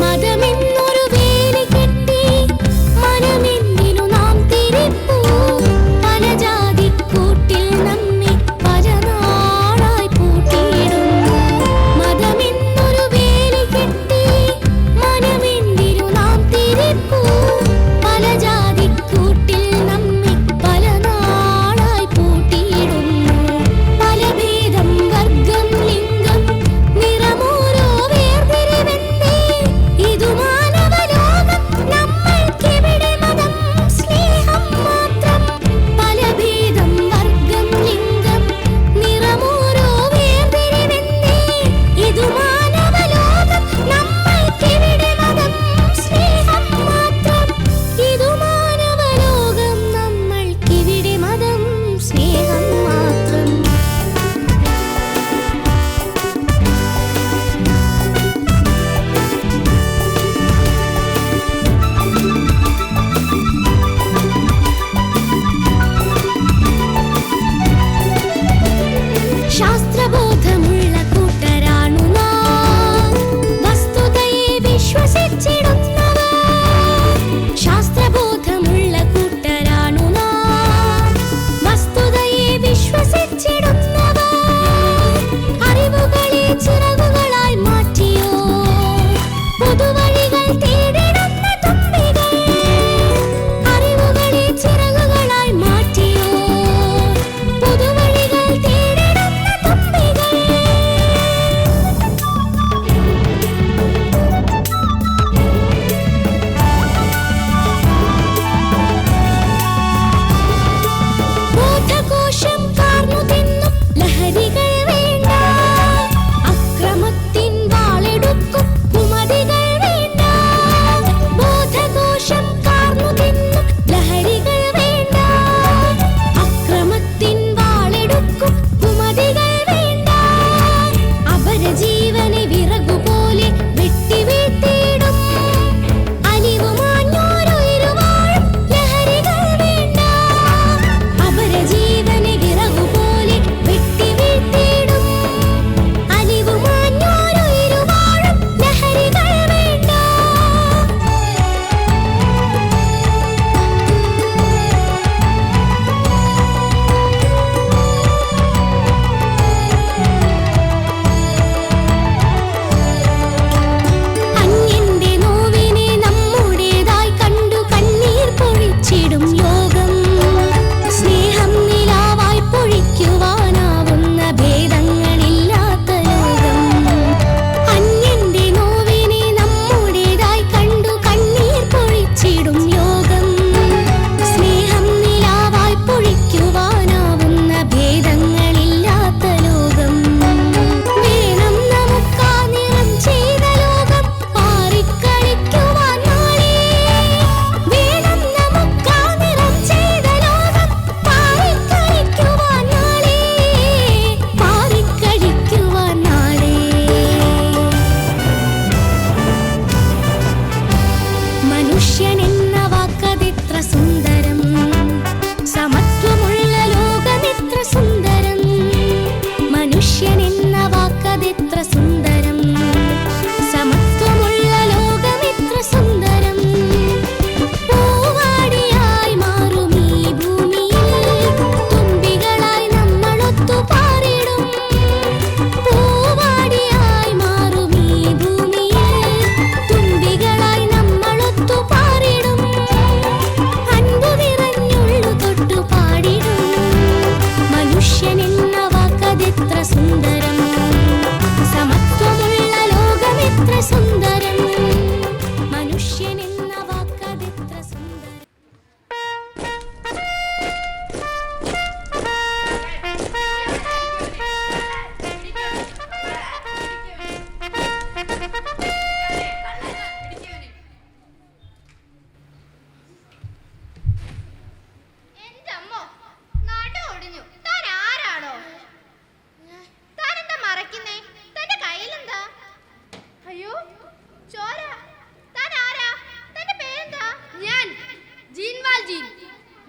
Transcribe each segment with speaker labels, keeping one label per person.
Speaker 1: മതമെന്നൊരു വേലി കെട്ടി മനമെന്നെ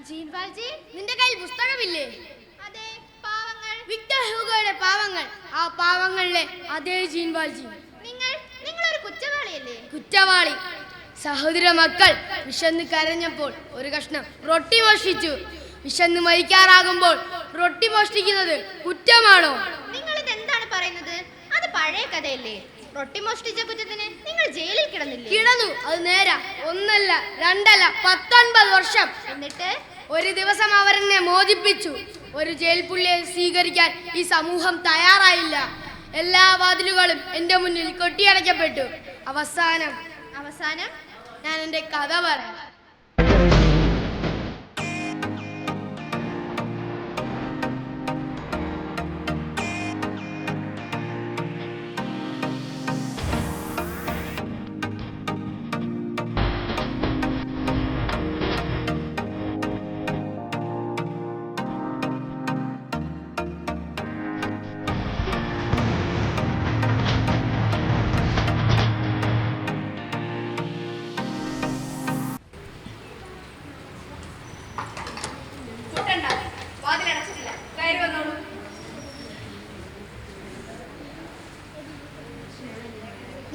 Speaker 1: ജീൻവാൽജി,
Speaker 2: നിന്റെ കയ്യിൽ പുസ്തകമില്ലേ?
Speaker 1: അതെ, പാവങ്ങൾ.
Speaker 2: വിക്ടർ ഹ്യൂഗോയുടെ പാവങ്ങൾ. ആ പാവങ്ങളിലെ അതേ ജീൻവാൽജി.
Speaker 1: നിങ്ങളൊരു കുറ്റവാളിയല്ലേ?
Speaker 2: കുറ്റവാളി. സഹോദര മക്കൾ വിശന്ന് കരഞ്ഞപ്പോൾ ഒരു കഷ്ണം റൊട്ടി മോഷ്ടിച്ചു. വിശന്ന് മരിക്കാറാകുമ്പോൾ റൊട്ടി മോഷ്ടിക്കുന്നത് കുറ്റമാണോ?
Speaker 1: നിങ്ങൾ ഇതെന്താണ് പറയുന്നത്? അത് പഴയ കഥയല്ലേ. റൊട്ടി മോഷ്ടിച്ച കുറ്റത്തിന് നിങ്ങൾ ജയിലിൽ കിടന്നില്ലേ?
Speaker 2: കിടന്നു. അത് നേരാ. ഒന്നല്ല രണ്ടല്ല 19 വർഷം.
Speaker 1: എന്നിട്ട്
Speaker 2: ഒരു ദിവസം അവരെന്നെ മോചിപ്പിച്ചു. ഒരു ജയിൽ പുള്ളിയെ സ്വീകരിക്കാൻ ഈ സമൂഹം തയ്യാറായില്ല. എല്ലാ വാതിലുകളും എന്റെ മുന്നിൽ കൊട്ടിയടയ്ക്കപ്പെട്ടു. അവസാനം ഞാൻ എന്റെ കഥ പറയാം.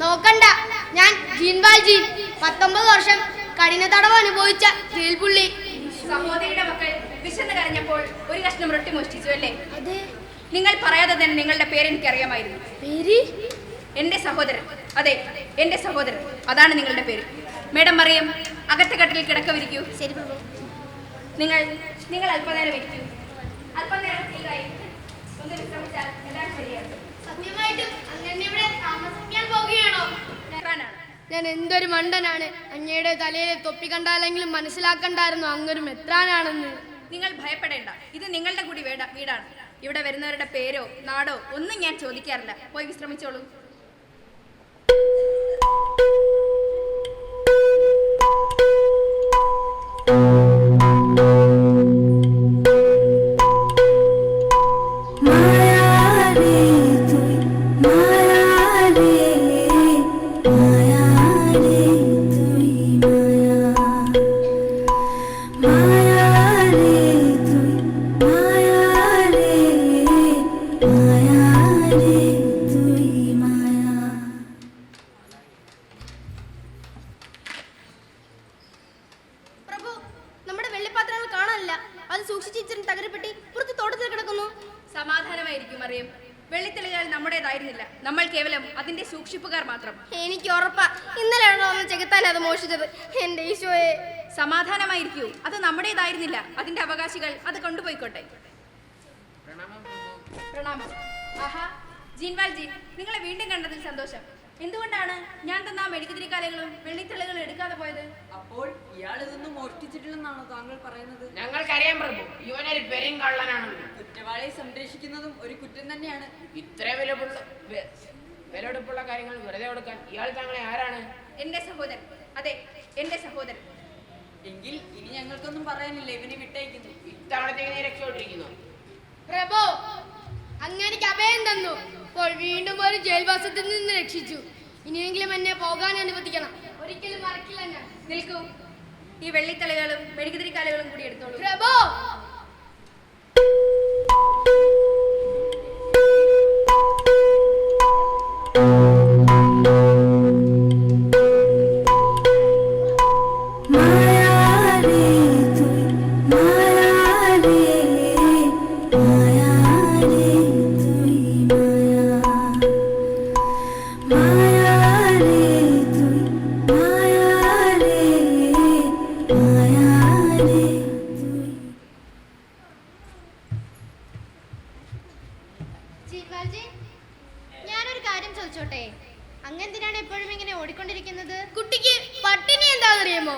Speaker 2: നോക്കണ്ട, ഞാൻ ജീൻവാൽജി. 19 വർഷം കഠിന തടവ് അനുഭവിച്ച ജയിൽ പുള്ളി.
Speaker 3: സഹോദരിയുടെ മക്കൾ വിശന്ന് കരഞ്ഞപ്പോൾ ഒരു കഷ്ണം റൊട്ടി മോഷ്ടിച്ചു അല്ലേ?
Speaker 2: അതെ.
Speaker 3: നിങ്ങൾ പറയാതെ തന്നെ നിങ്ങളുടെ പേര് എനിക്കറിയാമായിരുന്നു.
Speaker 2: പേര്?
Speaker 3: എന്റെ സഹോദരൻ. അതെ, എന്റെ സഹോദരൻ. അതാണ് നിങ്ങളുടെ പേര്. മേഡം മറിയം, അകത്തെ കട്ടിൽ കിടക്കവിരിക്കൂ.
Speaker 1: ശരി പ്രഭു.
Speaker 3: നിങ്ങൾ അല്പനേരം ഇരിക്കൂ. അല്പനേരം ഒന്ന് വിശ്രമിച്ചാൽ എല്ലാം ശരിയാകും.
Speaker 2: സത്യമായിട്ടും അങ്ങനെ ഇവിടെ താമസിക്കാൻ പോവുകയാണോ? ഞാൻ എന്തൊരു മണ്ടനാണ്. അങ്ങയുടെ തലയിലെ തൊപ്പി കണ്ടാലെങ്കിലും മനസ്സിലാക്കണ്ടായിരുന്നു അങ്ങൊരു മെത്രാനാണെന്ന്.
Speaker 3: നിങ്ങൾ ഭയപ്പെടേണ്ട. ഇത് നിങ്ങളുടെ കൂടി വീടാണ്. ഇവിടെ വരുന്നവരുടെ പേരോ നാടോ ഒന്നും ഞാൻ ചോദിക്കാറില്ല. പോയി വിശ്രമിച്ചോളൂ. സമാധാനമായിരിക്കും അറിയാം. വെള്ളിത്തെളികൾ നമ്മുടേതായിരുന്നില്ല. നമ്മൾ കേവലം അതിന്റെ സൂക്ഷിപ്പുകാർ മാത്രം.
Speaker 2: എനിക്ക് ഉറപ്പാ ഇന്നലെയാണോ ചെകുത്താൻ അത് മോഷിച്ചത്. എന്റെ ഈശോയെ.
Speaker 3: സമാധാനമായിരിക്കൂ. അത് നമ്മുടേതായിരുന്നില്ല. അതിന്റെ അവകാശികൾ അത് കൊണ്ടുപോയിക്കോട്ടെ. പ്രണാമം. ആഹാ, ജീൻവാൽജി, നിങ്ങളെ വീണ്ടും കണ്ടതിൽ സന്തോഷം. എന്തുകൊണ്ടാണ് ഞാൻ തന്ന മെഴുകുതിരിക്കാലകളും വെള്ളിത്തെളികളും എടുക്കാതെ പോയത്?
Speaker 4: അപ്പോൾ ഇയാൾ ഇതൊന്നും മോഷ്ടിച്ചിട്ടില്ലെന്നാണോ താങ്കൾ പറയുന്നത്?
Speaker 5: ഞങ്ങൾക്കറിയാം പ്രഭു, ഇവനൊരു പെരുങ്കള്ളനാണെന്ന്.
Speaker 4: കുറ്റവാളിയെ സംരക്ഷിക്കുന്നതും ഒരു കുറ്റം തന്നെയാണ്.
Speaker 5: ഇത്ര വിലപിടിപ്പുള്ള കാര്യങ്ങൾ വെറുതെ കൊടുക്കാൻ ഇയാൾ താങ്കളെ ആരാണ്?
Speaker 3: എന്റെ സഹോദരൻ. അതെ, എന്റെ സഹോദരൻ.
Speaker 4: എങ്കിൽ ഇനി ഞങ്ങൾക്കൊന്നും പറയാനില്ല. ഇവനെ വിട്ടയക്കുന്നു.
Speaker 5: ഇത്തവണത്തേക്ക് നീ രക്ഷപ്പെട്ടിരിക്കുന്നു.
Speaker 2: പ്രഭു, അങ്ങനെക്ക് അഭയം തന്നു. ഇപ്പോൾ വീണ്ടും ഒരു ജയിൽവാസത്തിൽ നിന്ന് രക്ഷിച്ചു. ഇനിയെങ്കിലും എന്നെ പോകാൻ അനുവദിക്കണം. ഒരിക്കലും മറക്കില്ല ഞാൻ.
Speaker 3: നിൽക്കൂ. ഈ വെള്ളിത്തളികളും മെഴുകുതിരിക്കാലുകളും കൂടി എടുത്തോളൂ.
Speaker 2: പ്രഭു,
Speaker 1: ഞാനൊരു കാര്യം ചോദിച്ചോട്ടെ? അങ്ങെന്തിനാണ് എപ്പോഴും ഇങ്ങനെ ഓടിക്കൊണ്ടിരിക്കുന്നത്?
Speaker 2: കുട്ടിക്ക് പട്ടിണി എന്താണെന്നറിയുമോ?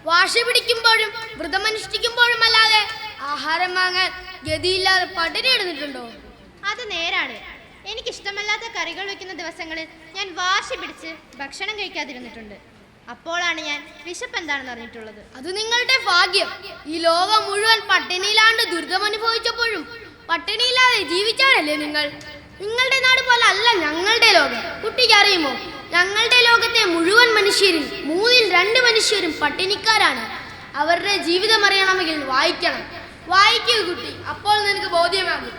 Speaker 2: വാശി പിടിക്കുമ്പോഴും വ്രതമനുഷ്ഠിക്കുമ്പോഴും അല്ലാതെ ആഹാരം വാങ്ങാൻ ഗതിയില്ലാതെ പട്ടിണി എടുത്തിട്ടുണ്ടോ?
Speaker 1: അത് നേരാണ്. എനിക്കിഷ്ടമല്ലാത്ത കറികൾ വെക്കുന്ന ദിവസങ്ങളിൽ ഞാൻ വാശി പിടിച്ച് ഭക്ഷണം കഴിക്കാതിരുന്നിട്ടുണ്ട്. അപ്പോഴാണ് ഞാൻ വിശപ്പ് എന്താണെന്ന് അറിഞ്ഞിട്ടുള്ളത്.
Speaker 2: അത് നിങ്ങളുടെ ഭാഗ്യം. ഈ ലോകം മുഴുവൻ പട്ടിണിയിലാണ്ട് ദുരിതമനുഭവിച്ചപ്പോഴും പട്ടിണിയില്ലാതെ ജീവിച്ചവരല്ലേ നിങ്ങൾ. നിങ്ങളുടെ നാട് പോലെ അല്ല ഞങ്ങളുടെ ലോകം. കുട്ടിക്ക് അറിയുമോ, ഞങ്ങളുടെ ലോകത്തെ മുഴുവൻ മനുഷ്യരിൽ 3-2 മനുഷ്യരും പട്ടിണിക്കാരാണ്. അവരുടെ ജീവിതം അറിയണമെങ്കിൽ വായിക്കണം. വായിക്കൂ കുട്ടി, അപ്പോൾ നിനക്ക് ബോധ്യമാകും.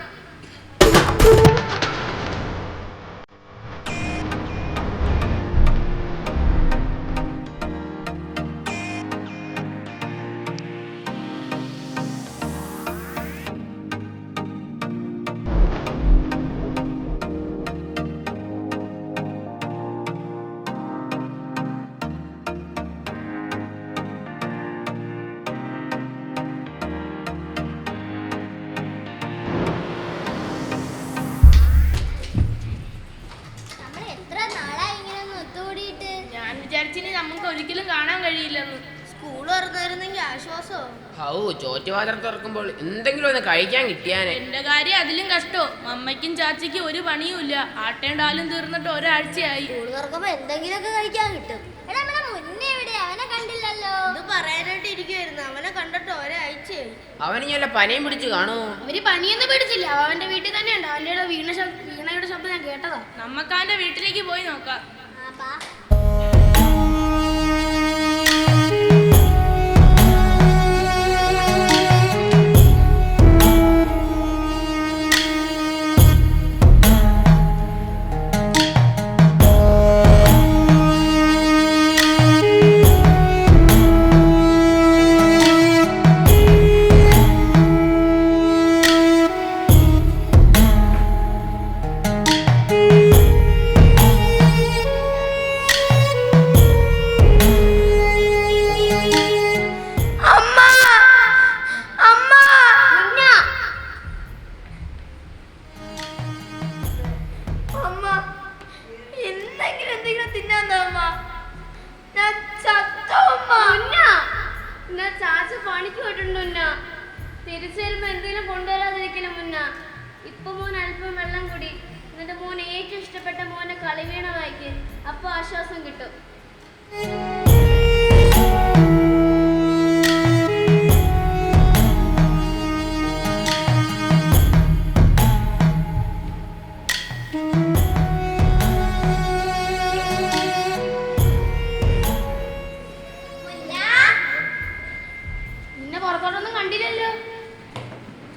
Speaker 3: ഞാൻ വിചാരിച്ചിനി നമുക്ക് ഒരിക്കലും കാണാൻ കഴിയില്ലെന്ന്.
Speaker 2: സ്കൂൾ തുറന്നിരുന്നെങ്കിൽ ആശ്വാസമോ.
Speaker 5: ചോറ്റുപാത്രം തുറക്കുമ്പോൾ എന്തെങ്കിലും ഒന്ന് കഴിക്കാൻ കിട്ടിയാനെ.
Speaker 3: എന്റെ കാര്യം അതിലും കഷ്ടോ. അമ്മയ്ക്കും ചാച്ചിക്കും ഒരു പണിയുമില്ല. ആട്ടേണ്ടാലും തീർന്നിട്ട് ഒരാഴ്ചയായി.
Speaker 2: സ്കൂൾ തുറക്കുമ്പോ എന്തെങ്കിലുമൊക്കെ കഴിക്കാൻ കിട്ടും. മുന്നേ എവിടെ അവനെ കണ്ടില്ലല്ലോ. ഇത് പറയാനായിട്ട് ഇരിക്കുവായിരുന്നു. അവനെ കണ്ടിട്ട് ഒരാഴ്ചയായി.
Speaker 5: അവന് ഞാൻ പനിയും പിടിച്ച് കാണുമോ?
Speaker 2: അവര് പനിയൊന്നും പിടിച്ചില്ല. അവന്റെ വീട്ടിൽ തന്നെ ഉണ്ട്. അവന്റെ വീണയുടെ ശബ്ദം ഞാൻ കേട്ടതാ.
Speaker 3: നമുക്ക് അവന്റെ വീട്ടിലേക്ക് പോയി നോക്കാം.
Speaker 2: പണിക്ക് പോയിട്ടുണ്ട്. തിരിച്ചു വരുമ്പോ എന്തെങ്കിലും കൊണ്ടുവരാതിരിക്കണം മുന്ന. ഇപ്പൊ മോൻ അല്പം വെള്ളം കുടി. എന്നിട്ട് മോൻ ഏറ്റവും ഇഷ്ടപ്പെട്ട മോനെ കളിവീണ വായിക്ക്. അപ്പൊ ആശ്വാസം കിട്ടും.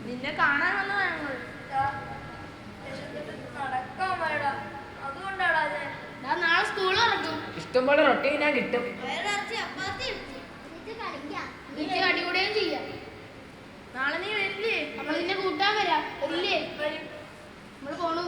Speaker 3: നിന്നെ കാണാൻ വന്നതാ ഞങ്ങൾ.
Speaker 2: നാളെ സ്കൂൾ തുറക്കും.
Speaker 5: ഇഷ്ടംപോലെ റൊട്ടി ഞാൻ കിട്ടും.
Speaker 2: അടികൂടുകയും ചെയ്യാം.
Speaker 3: നാളെ നീ വരില്ലേ?
Speaker 2: നമ്മൾ നിന്നെ കൂട്ടാൻ വരാം. വരില്ലേ? നമ്മള് പോണു.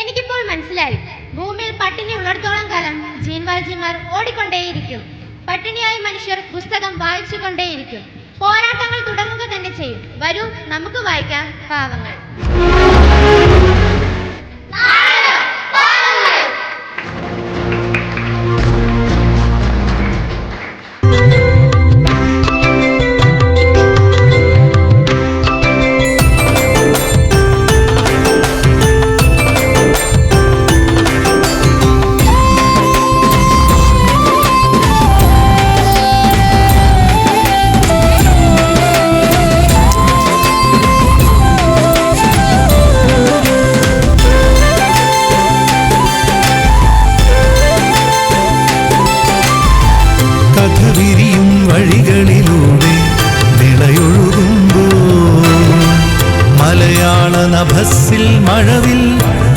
Speaker 1: എനിക്കിപ്പോൾ മനസ്സിലായി. ഭൂമിയിൽ പട്ടിണി ഉള്ളിടത്തോളം കാലം ജീൻവാൽജിമാർ ഓടിക്കൊണ്ടേയിരിക്കും. പട്ടിണിയായി മനുഷ്യർ പുസ്തകം വായിച്ചുകൊണ്ടേയിരിക്കും. പോരാട്ടങ്ങൾ തുടങ്ങുക തന്നെ ചെയ്യും. വരൂ, നമുക്ക് വായിക്കാം പാവങ്ങൾ.
Speaker 6: വഴികളിലൂടെ നിളയൊഴുകുമ്പോൾ മലയാള നഭസ്സിൽ മഴവിൽ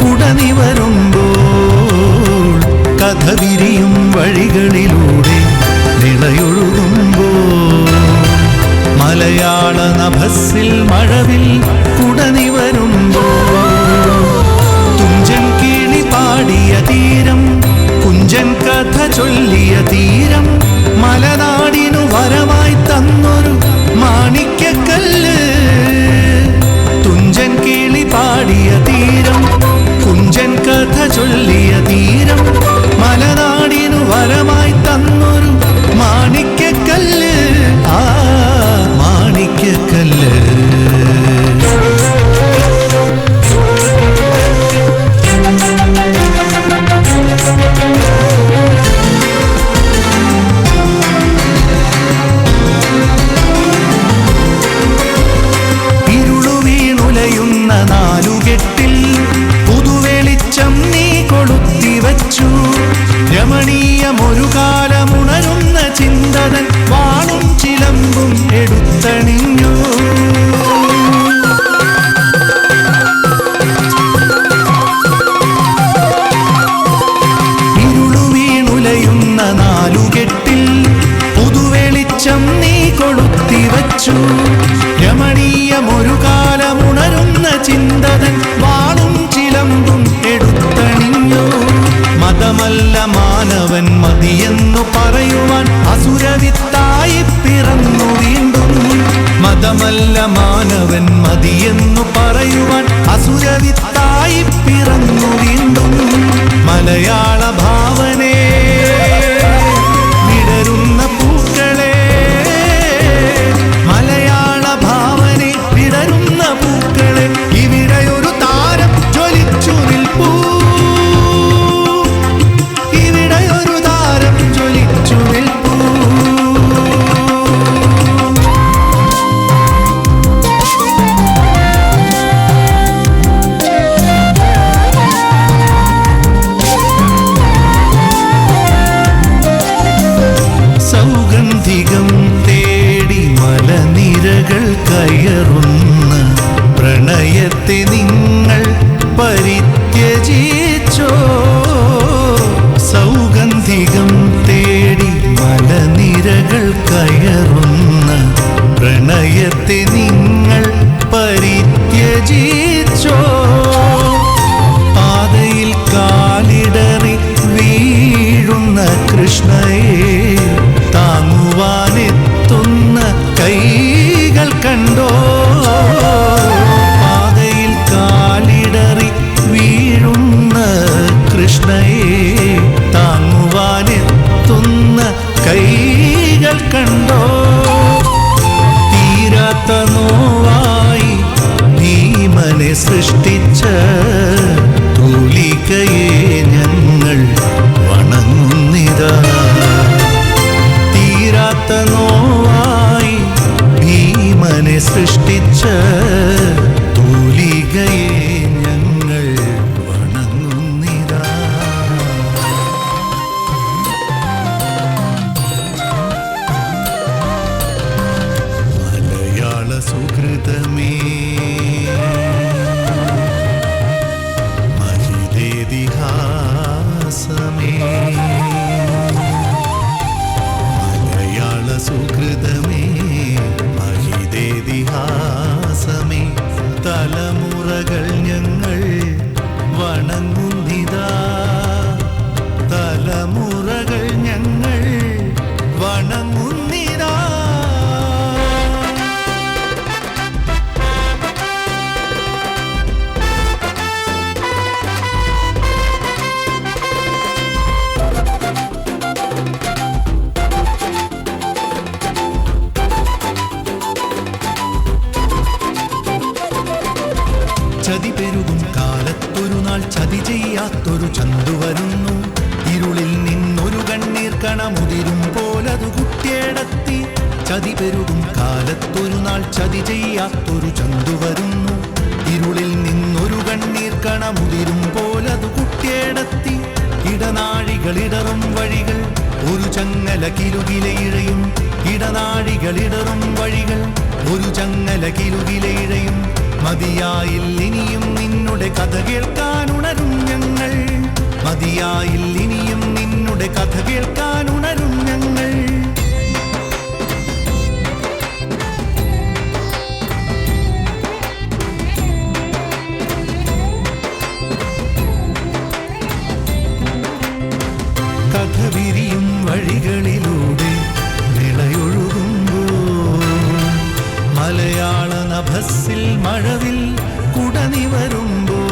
Speaker 6: കുടനിവരുമ്പോൾ കഥ വിരിയും വഴികളിലൂടെ നിളയൊഴുകുമ്പോൾ മലയാള നഭസ്സിൽ മഴവിൽ കുടനിവരുമ്പോൾ തുഞ്ചൻ കിളി പാടിയ തീരം കുഞ്ചൻ കഥ ചൊല്ലിയ തീരം മലനാടിനു വരമായി തന്നൊരു മാണിക്യക്കല്ല് തുഞ്ചൻ കിളി പാടിയ തീരം കുഞ്ചൻ കഥ ചൊല്ലിയ തീരം മലനാടിനു വരമായി തന്നൊരു മാണിക്യക്കല്ല് ആ മാണിക്യക്കല്ല് നാലുകെട്ടിൽ പുതുവെളിച്ചം നീ കൊളുത്തിവച്ചു രമണീയമൊരു കാലമുണരുന്ന ചിന്തതൻ വാളും ചിലമ്പും എടുത്തണിഞ്ഞു ഇരുളുവീണുലയുന്ന നാലുകെട്ടിൽ പുതുവെളിച്ചം നീ കൊളുത്തിവച്ചു രമണീയമൊരു കാലമുണരുന്ന ചിന്തതൻ വാളും ചിലമ്പും എടുത്തണിഞ്ഞു മതമല്ല മാനവൻ മതിയെന്നു പറയുവാൻ അസുരവിത്തായി പിറന്നു വീണ്ടും മതമല്ല മാനവൻ മതിയെന്നു പറയുവാൻ അസുരവിത്തായി പിറന്നു വീണ്ടും മലയാള ഭാവനേ വിടരുന്ന പൂക്കളെ മലയാള ഭാവനെ വിടരുന്ന പൂക്കളെ ഇവിടെയൊരു താരം ജ്വലിച്ചു നിൽപ്പൂ ഇവിടെയൊരു താരം ജ്വലിച്ചു നിൽപ്പൂ സൗഗന്ധികം തേടി മലനിരകൾ കയറുന്ന പ്രണയത്തെ നിങ്ങൾ പരിത്യജിച്ചോ സൗഗന്ധികം തേടി മലനിരകൾ കയറുന്ന പ്രണയത്തെ നിങ്ങൾ പരിത്യജിച്ചോ പാതയിൽ കാലിടറി വീഴുന്ന കൃഷ്ണയെ താങ്ങുവാനെത്തുന്ന കൈകൾ കണ്ടോ പാതയിൽ കാലിടറി വീഴുന്ന കൃഷ്ണയെ താങ്ങുവാനെത്തുന്ന കൈകൾ കണ്ടോ തീരാത്ത നോവായി ഭീമനെ സൃഷ്ടിച്ച തൂലികയെ ഞങ്ങൾ വണങ്ങുന്നിതാ തീരാത്ത നോവായി ഭീമനെ സൃഷ്ടിച്ച തൂലികയെ ഞങ്ങൾ വണങ്ങുന്നിതാ മലയാള സുഹൃതമേ മഹിതേതിഹാസമേ മലയാള സുഹൃതമേ മഹിതേതിഹാസമേ തലമുറകൾ ഞങ്ങൾ വണങ്ങുന്നിതാ തലമുറകൾ ഞങ്ങൾ വണങ്ങുന്നിതാ ചതി പെരുകും കാലത്തൊരു നാൾ ചതി ചെയ്യാത്തൊരു ചന്തു വരുന്നു ഇരുളിൽ നിന്നൊരു കണ്ണീർ കണമുതിരും പോലതു കുട്ടിയടത്തി ചതി പെരുകും കാലത്തൊരു നാൾ ചതി ചെയ്യാത്തൊരു ചന്തു വരുന്നു ഇരുളിൽ നിന്നൊരു കണ്ണീർ കണമുതിരും പോലതു കുട്ടിയടത്തി ഇടനാഴികൾ ഇടറും വഴികൾ ഒരു ചങ്ങല കിലുകിലെ ഇഴയും ഇടനാഴികളിടറും വഴികൾ ഒരു ചങ്ങല കിലുകിലയിഴയും മതിയായില്ലിനിയും നിന്നുടെ കഥ കേൾക്കാനുണരും ഞങ്ങൾ മതിയായില്ലിനിയും നിന്നുടെ കഥ കേൾക്കാനുണരും ഞങ്ങൾ കഥ വിരിയും വഴികളിലൂടെ നിളയൊഴുകുമ്പോൾ മലയാള നഭസ്സിൽ മഴവിൽ കുടനിവരുമ്പോൾ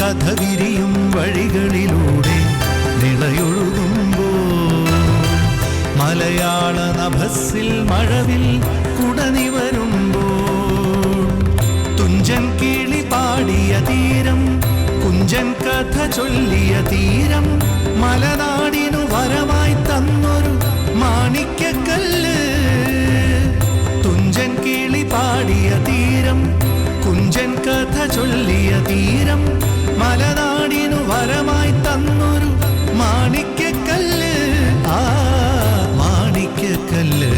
Speaker 6: കഥ വിരിയും വഴികളിലൂടെ നിളയൊഴുകുമ്പോൾ മലയാള നഭസ്സിൽ മഴവിൽ കുടനിവരുമ്പോൾ തുഞ്ചൻ കിളി പാടിയ തീരം കുഞ്ചൻ കഥ ചൊല്ലിയ തീരം മലനാടിനു വരമായി തന്നൊരു മാണിക്യക്കല്ല് തുഞ്ചൻ കിളി പാടിയ തീരം കുഞ്ചൻ കഥ ചൊല്ലിയ തീരം മലനാടിനു വരമായി തന്നൊരു മാണിക്യക്കല്ല് ആ മാണിക്യക്കല്ല്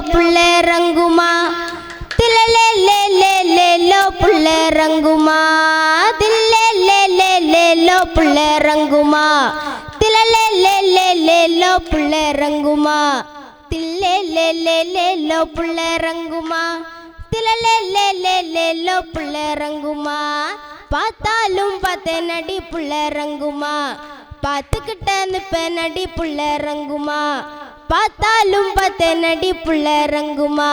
Speaker 2: പുള്ളേറങ്കുമാ തിലലേലേലേലേലോ പുള്ളേറങ്കുമാ ദില്ലേലേലേലേലോ പുള്ളേറങ്കുമാ തിലലേലേലേലേലോ പുള്ളേറങ്കുമാ തില്ലേലേലേലേലോ പുള്ളേറങ്കുമാ തിലലേലേലേലേലോ പുള്ളേറങ്കുമാ പാത്താലും പത്തനടി പുള്ളേറങ്കുമാ പാത്തുകിട്ട നിപ്പനടി പുള്ളേറങ്കുമാ പാത്താലും പത്തനടി പുള്ളേറങ്കുമാ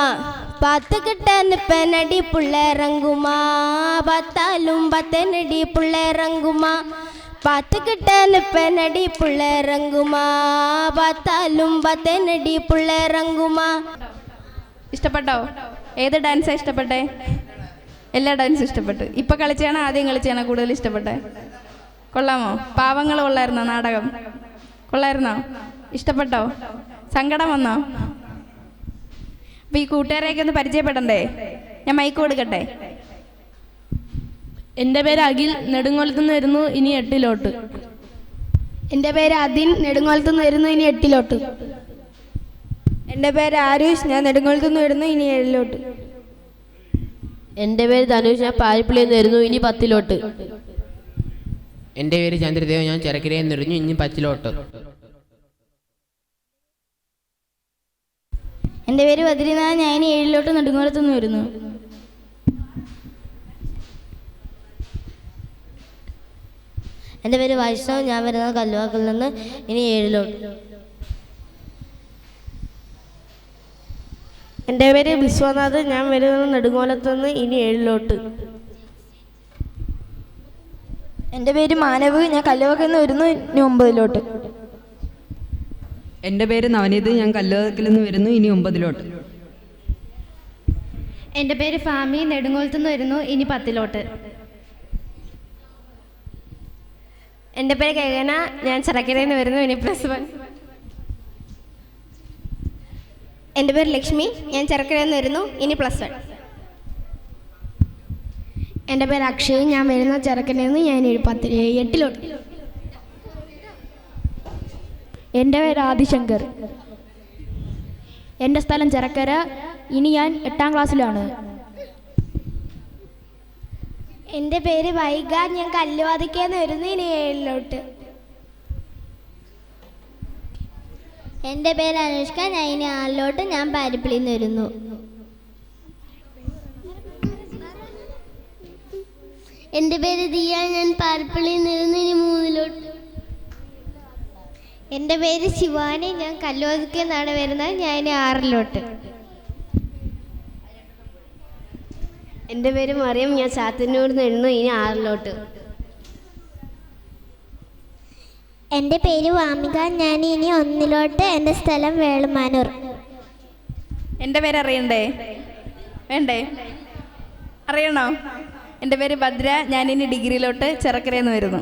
Speaker 2: പാത്തുകിട്ട നിപ്പനടി പുള്ളേറങ്കുമാ പാത്താലും പത്തനടി പുള്ളേറങ്കുമാ പാത്തുകിട്ട നിപ്പനടി പുള്ളേറങ്കുമാ പാത്താലും പത്തനടി പുള്ളേറങ്കുമാ.
Speaker 3: ഇഷ്ടപ്പെട്ടോ? ഏത് ഡാൻസാണ് ഇഷ്ടപ്പെട്ടെ? എല്ലാ ഡാൻസും ഇഷ്ടപ്പെട്ടു. ഇപ്പം കളിച്ചാണോ ആദ്യം കളിച്ചാണോ കൂടുതൽ ഇഷ്ടപ്പെട്ടെ? കൊള്ളാമോ? പാവങ്ങൾ കൊള്ളായിരുന്നോ? നാടകം കൊള്ളായിരുന്നോ? ഇഷ്ടപ്പെട്ടോ? സങ്കടം വന്നോ? അപ്പോൾ ഈ കൂട്ടുകാരെയൊക്കെ ഒന്ന് പരിചയപ്പെടണ്ടേ? ഞാൻ മൈക്ക് കൊടുക്കട്ടെ.
Speaker 7: എൻ്റെ പേര് അഖിൽ, നെടുങ്ങോലത്തുനിന്ന് വരുന്നു, ഇനി 8
Speaker 2: എൻ്റെ പേര് അദിൻ, നെടുങ്ങോലത്തുനിന്ന് വരുന്നു, ഇനി 8 എൻ്റെ പേര് ആരുഷ്, ഞാൻ നെടുങ്ങോലത്തുനിന്ന് വരുന്നു, ഇനി 7
Speaker 7: എൻ്റെ പേര് ധനുഷ്, ഞാൻ പാരിപ്പള്ളിയിൽ നിന്ന് വരുന്നു, ഇനി 10
Speaker 5: എൻ്റെ പേര് ചന്ദ്രദേവ്, ഞാൻ ചെറുക്കരയിൽ നിറഞ്ഞു, ഇനി 10.
Speaker 2: എൻ്റെ പേര് ബദ്രിനാഥ്, ഞാൻ ഇനി 7 നെടുങ്ങോലത്തുനിന്ന് വരുന്നു.
Speaker 7: എൻ്റെ പേര് വൈഷ്ണവ്, ഞാൻ വരുന്നത് കല്ലുവാക്കിൽ നിന്ന്, ഇനി 7.
Speaker 2: എൻ്റെ പേര് വിശ്വനാഥ്, ഞാൻ വരുന്നത് നെടുങ്ങോലത്തുനിന്ന്, ഇനി 7. എൻ്റെ പേര് മാനവ്, ഞാൻ കല്ലുവാക്കിൽ നിന്ന് വരുന്നു, ഇനി 9.
Speaker 8: എൻ്റെ പേര് നവനീത്, ഞാൻ കല്ലുവാക്കിൽ നിന്ന് വരുന്നു, ഇനി 9.
Speaker 1: എൻ്റെ പേര് ഫാമി, നെടുങ്ങോലത്തുനിന്ന് വരുന്നു, ഇനി 10.
Speaker 2: എൻ്റെ പേര് ഗഗന, ഞാൻ ചെറുക്കരയിൽ നിന്ന് വരുന്നു, ഇനി +1. എൻ്റെ പേര് ലക്ഷ്മി, ഞാൻ ചെറുക്കരയിൽ നിന്ന് വരുന്നു, ഇനി +1. എൻ്റെ പേര് അക്ഷയ്, ഞാൻ വരുന്ന ചെറുക്കരയിൽ നിന്ന്, ഞാൻ 8.
Speaker 7: എൻ്റെ പേര് ആദിശങ്കർ, എൻ്റെ സ്ഥലം ചെറുക്കര, ഇനി ഞാൻ 8ാം ക്ലാസ്സിലാണ്.
Speaker 2: എൻ്റെ പേര് വൈഗ, ഞാൻ കല്ലുവാതിക്കേന്ന് വരുന്നു, ഇനി 7.
Speaker 1: എൻ്റെ പേര് അനുഷ്ക, ഞാൻ ഇനി 6, ഞാൻ പാരിപ്പള്ളിയിൽ നിന്ന് വരുന്നു. എൻ്റെ പേര് ദിയ, ഞാൻ പാരിപ്പള്ളിയിൽ നിന്ന് വരുന്നു, ഇനി 3. എൻ്റെ പേര് ശിവാനി, ഞാൻ കല്ലുവാതിക്കെന്നാണ് വരുന്നത്, ഞാൻ ഇനി 6.
Speaker 2: എൻ്റെ പേര് മറിയം, ഞാൻ ചാത്തന്നൂരിൽ നിന്ന് വരുന്നു, ഇനി 6.
Speaker 1: എൻ്റെ പേര് വാമിക, ഞാൻ ഇനി 1. എൻ്റെ സ്ഥലം വേളുമാനൂർ.
Speaker 3: എൻ്റെ പേര് അറിയണ്ടേ? വേണ്ടേ? അറിയണോ? എൻ്റെ പേര് ഭദ്ര, ഞാൻ ഇനി ഡിഗ്രിയിലോട്ട് ചെറുക്കരയിൽ നിന്ന് വരുന്നു.